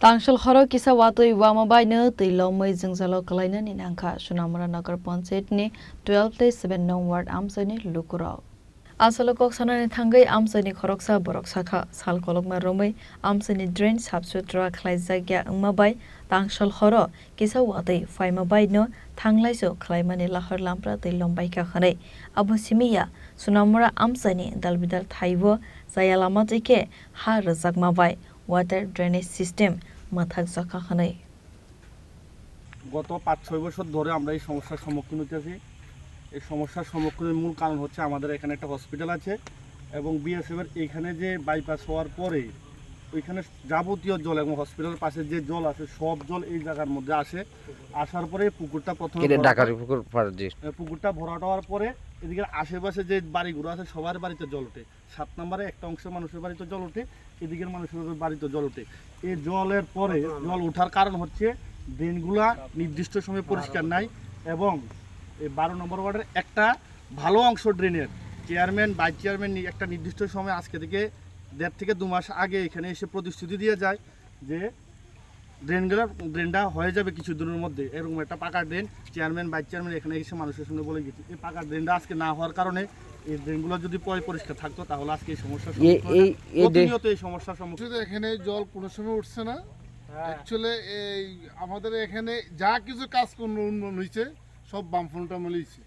Tangshal horo kisa watoi wama bai ne tilo mai jingzalo kalaina ni nangka Sunamura Nagar Panchayat ni 12/7 nong ward amsani lukurao. Asalo kok sanani thangai amsani khoroksa boroksa kha sal kolokma romai amsani drain sabsutra khlaijagya angma bai tangshal horo kisa watoi faima bai no thanglaiso khlaimani lahar lampra tilom bai kha khane abo simiya Sunamura amsani dalbidal thaibo zayalama tike ha rajagma bai water drainage system মাথাক জাকা খানাই গত ৫-৬ বছর ধরে আমরা এই সমস্যার সম্মুখীন হতেছি। এই সমস্যার সম্মুখীনের মূল কারণ হচ্ছে আমাদের এখানে একটা হসপিটাল আছে এবং বিএসএফ এর এখানে যে বাইপাস হওয়ার পরে ওইখানে যাবতীয় জল এবং হসপিটালের পাশে যে জল আছে সব জল এই জায়গার মধ্যে আসে। আসার পরে পুকুরটা প্রথমে পুকুরটা ভরাট হওয়ার পরে এদিকে আশেপাশে যে বাড়িগুলো আছে সবার বাড়িতে জল ওঠে। ৭ নম্বরে একটা অংশের মানুষের বাড়িতে জল ওঠে, এদিকের মানুষের বাড়িতে জল ওঠে। এই জলের পরে জল ওঠার কারণ হচ্ছে ড্রেনগুলা নির্দিষ্ট সময়ে পরিষ্কার নাই এবং এই ১২ নম্বর ওয়ার্ডের একটা ভালো অংশ ড্রেনের চেয়ারম্যান ভাইস চেয়ারম্যান একটা নির্দিষ্ট সময় আজকে থেকে ১.৫ থেকে ২ মাস আগে এখানে এসে প্রতিশ্রুতি দিয়ে যায় যে ড্রেনটা হয়ে যাবে কিছু দিনের মধ্যে। এরকম একটা পাকা ড্রেন চেয়ারম্যান ভাইস চেয়ারম্যান এখানে এসে মানুষের সঙ্গে বলে গেছে। এই পাকা ড্রেনটা আজকে না হওয়ার কারণে এই ড্রেনগুলো যদি পরিষ্কার থাকতো তাহলে আজকে এই সমস্যার প্রতিনিয়ত এই সমস্যার সম্মুখীন। এখানে জল কোনো সময় উঠছে না। অ্যাকচুয়ালি এই আমাদের এখানে যা কিছু কাজ উন্নয়ন হয়েছে সব বামফ্রন্টটা মিলিয়েছে।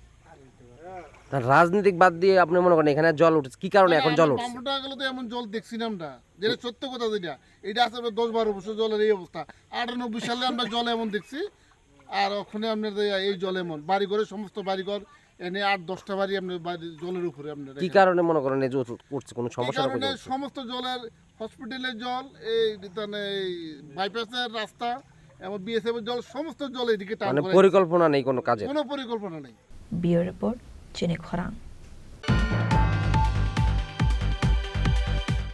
রাজনৈতিক বাদ দিয়ে আপনি মনে করেন এখানে জল উঠছে কি কারণে এখন জল উঠছে? বামফ্রন্টটা গেলে তো এমন জল দেখছি না আমরা, যেটা সত্য কথা যেটা এটা আছে ১০-১২ বছর জলের এই অবস্থা। ৯৮ সালে আমরা জল এমন দেখছি আর ওখানে আপনার এই জল এমন বাড়িঘরে সমস্ত বাড়িঘর এনে ৮-১০টা বাড়ি আপনার জলের উপরে আপনার কি কারণে মনে করেন এই জল উঠছে কোনো সমস্যা? কারণে সমস্ত জলের হসপিটালের জল এই বাইপাসের রাস্তা এবং বিএসএফ এর জল সমস্ত জল এদিকে টান করে। পরিকল্পনা নেই কোনো কাজে, কোনো পরিকল্পনা নেই। বিও রিপোর্ট চিনি খরাং।